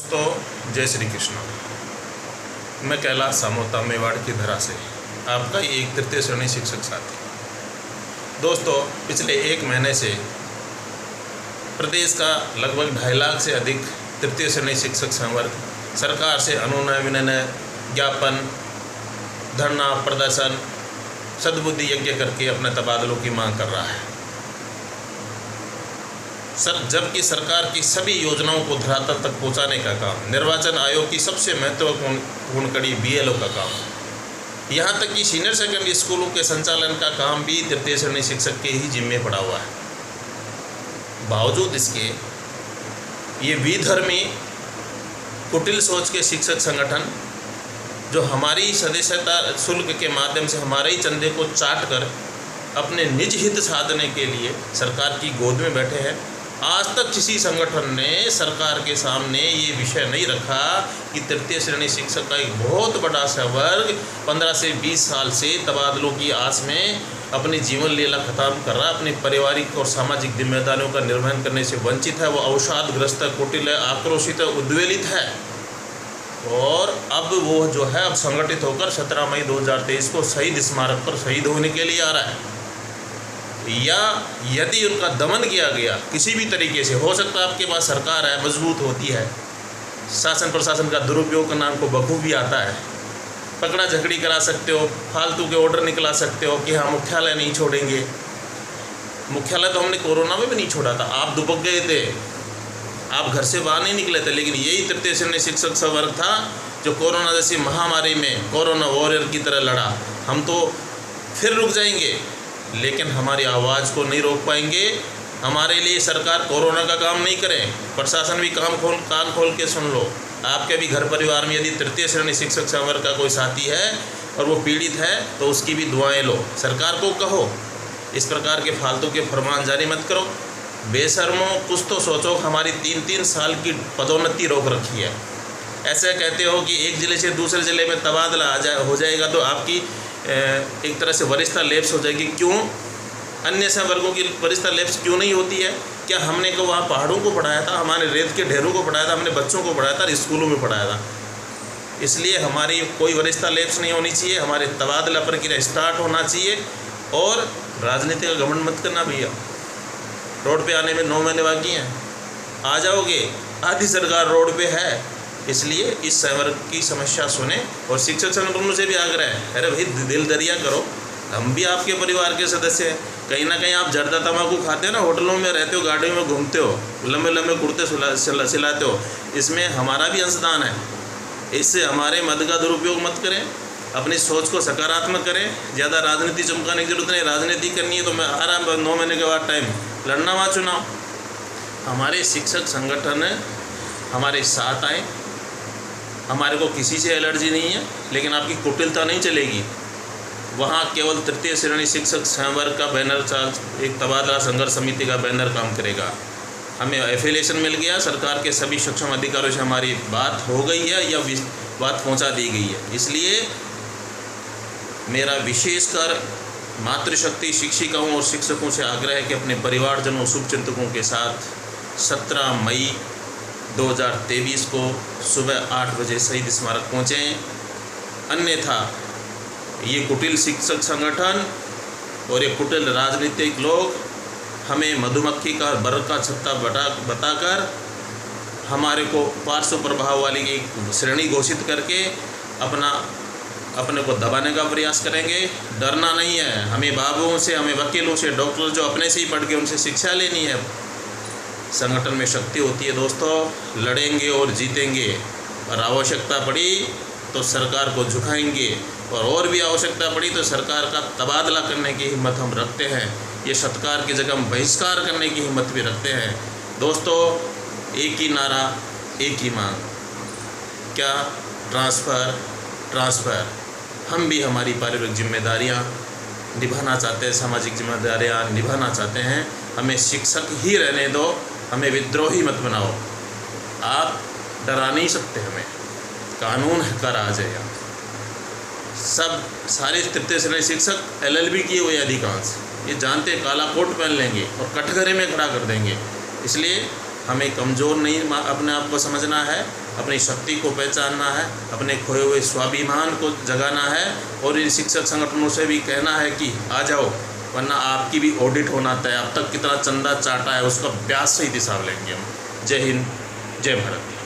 दोस्तों जय श्री कृष्ण। मैं कैलाश सामोता मेवाड़ की धरा से आपका एक तृतीय श्रेणी शिक्षक साथी। दोस्तों पिछले एक महीने से प्रदेश का लगभग 2.5 लाख से अधिक तृतीय श्रेणी शिक्षक संवर्ग सरकार से अनुनय विनय ज्ञापन धरना प्रदर्शन सद्बुद्धि यज्ञ करके अपने तबादलों की मांग कर रहा है। जबकि सरकार की सभी योजनाओं को धरातल तक पहुंचाने का काम निर्वाचन आयोग की सबसे महत्वपूर्ण कड़ी BLO का काम, यहां तक कि सीनियर सेकेंडरी स्कूलों के संचालन का काम भी तृतीय श्रेणी शिक्षक के ही जिम्मे पड़ा हुआ है। बावजूद इसके ये विधर्मी कुटिल सोच के शिक्षक संगठन जो हमारी सदस्यता शुल्क के माध्यम से हमारे ही चंदे को चाट कर अपने निज हित साधने के लिए सरकार की गोद में बैठे हैं, आज तक किसी संगठन ने सरकार के सामने ये विषय नहीं रखा कि तृतीय श्रेणी शिक्षक का एक बहुत बड़ा सा वर्ग 15 से 20 साल से तबादलों की आस में अपनी जीवन लीला खत्म कर रहा है, अपनी पारिवारिक और सामाजिक जिम्मेदारियों का निर्वहन करने से वंचित है। वो अवसादग्रस्त है, कुटिल है, आक्रोशित है, उद्वेलित है और अब वो जो है अब संगठित होकर 17 मई 2023 को शहीद स्मारक पर शहीद होने के लिए आ रहा है। या यदि उनका दमन किया गया किसी भी तरीके से, हो सकता है आपके पास सरकार है, मजबूत होती है, शासन प्रशासन का दुरुपयोग का नाम को बखूबी आता है, पकड़ा झगड़ी करा सकते हो, फालतू के ऑर्डर निकला सकते हो कि हाँ मुख्यालय नहीं छोड़ेंगे। मुख्यालय तो हमने कोरोना में भी नहीं छोड़ा था, आप दुबक गए थे, आप घर से बाहर नहीं निकले थे, लेकिन यही तृतीय श्रेणी शिक्षक संवर्ग था जो कोरोना जैसी महामारी में कोरोना वॉरियर की तरह लड़ा। हम तो फिर रुक जाएंगे लेकिन हमारी आवाज़ को नहीं रोक पाएंगे। हमारे लिए सरकार कोरोना का काम नहीं करें, प्रशासन भी कान खोल के सुन लो। आपके भी घर परिवार में यदि तृतीय श्रेणी शिक्षक संवर्ग का कोई साथी है और वो पीड़ित है तो उसकी भी दुआएं लो। सरकार को कहो इस प्रकार के फालतू के फरमान जारी मत करो। बेशर्मों कुछ तो सोचो, हमारी 3-3 साल की पदोन्नति रोक रखी है। ऐसे कहते हो कि एक ज़िले से दूसरे ज़िले में तबादला हो जाएगा तो आपकी एक तरह से वरिष्ठता लैप्स हो जाएगी। क्यों अन्य संवर्गों की वरिष्ठता लैप्स क्यों नहीं होती है? क्या हमने को वहाँ पहाड़ों को पढ़ाया था, हमारे रेत के ढेरों को पढ़ाया था, हमने बच्चों को पढ़ाया था, स्कूलों में पढ़ाया था? इसलिए हमारी कोई वरिष्ठता लैप्स नहीं होनी चाहिए, हमारे तबादला प्रक्रिया स्टार्ट होना चाहिए। और राजनीति का घमंड मत करना भैया। रोड पे आने में 9 महीने बाकी हैं, आ जाओगे, आधी सरकार रोड पे है। इसलिए इस संवर्ग की समस्या सुने और शिक्षक संगठनों से भी आग्रह है, अरे भाई दिल दरिया करो, हम भी आपके परिवार के सदस्य हैं। कहीं ना कहीं आप जर्दा तम्बाकू खाते हो ना, होटलों में रहते हो, गाड़ियों में घूमते हो, लंबे लंबे कुर्ते सिलाते हो, इसमें हमारा भी अंशदान है। इससे हमारे मद का दुरुपयोग मत करें, अपनी सोच को सकारात्मक करें। ज़्यादा राजनीति चमकाने की जरूरत नहीं, राजनीति करनी है तो मैं आराम 9 महीने के बाद टाइम लड़ना वहाँ चुनाव। हमारे शिक्षक संगठन हमारे साथ आए, हमारे को किसी से एलर्जी नहीं है, लेकिन आपकी कुटिलता नहीं चलेगी। वहाँ केवल तृतीय श्रेणी शिक्षक संवर्ग का बैनर, एक तबादला संघर्ष समिति का बैनर काम करेगा। हमें एफिलिएशन मिल गया, सरकार के सभी सक्षम अधिकारियों से हमारी बात हो गई है या बात पहुँचा दी गई है। इसलिए मेरा विशेषकर मातृशक्ति शिक्षिकाओं और शिक्षकों से आग्रह है कि अपने परिवारजनों शुभचिंतकों के साथ 17 मई 2023 को सुबह 8 बजे शहीद स्मारक पहुँचें। अन्यथा ये कुटिल शिक्षक संगठन और ये कुटिल राजनीतिक लोग हमें मधुमक्खी का बर का छत्ता बताकर हमारे को पार्श्व प्रभाव वाली एक श्रेणी घोषित करके अपने को दबाने का प्रयास करेंगे। डरना नहीं है, हमें बाबुओं से, हमें वकीलों से, डॉक्टर जो अपने से ही पढ़ के उनसे शिक्षा लेनी है। संगठन में शक्ति होती है दोस्तों, लड़ेंगे और जीतेंगे। और आवश्यकता पड़ी तो सरकार को झुकाएंगे और भी आवश्यकता पड़ी तो सरकार का तबादला करने की हिम्मत हम रखते हैं। ये सत्कार की जगह हम बहिष्कार करने की हिम्मत भी रखते हैं। दोस्तों एक ही नारा, एक ही मांग, क्या ट्रांसफ़र ट्रांसफ़र। हम भी हमारी पारिवारिक जिम्मेदारियाँ निभाना चाहते हैं, सामाजिक जिम्मेदारियाँ निभाना चाहते हैं। हमें शिक्षक ही रहने दो, हमें विद्रोही मत बनाओ। आप डरा नहीं सकते हमें, कानून का राज है यहाँ। सारे तृतीय श्रेणी शिक्षक LLB किए हुए अधिकांश, ये जानते काला कोट पहन लेंगे और कटघरे में खड़ा कर देंगे। इसलिए हमें कमज़ोर नहीं अपने आप को समझना है, अपनी शक्ति को पहचानना है, अपने खोए हुए स्वाभिमान को जगाना है और इन शिक्षक संगठनों से भी कहना है कि आ जाओ, वरना आपकी भी ऑडिट होना तय। अब तक कितना चंदा चाटा है उसका ब्याज सहित हिसाब लेंगे हम। जय हिंद, जय भारत।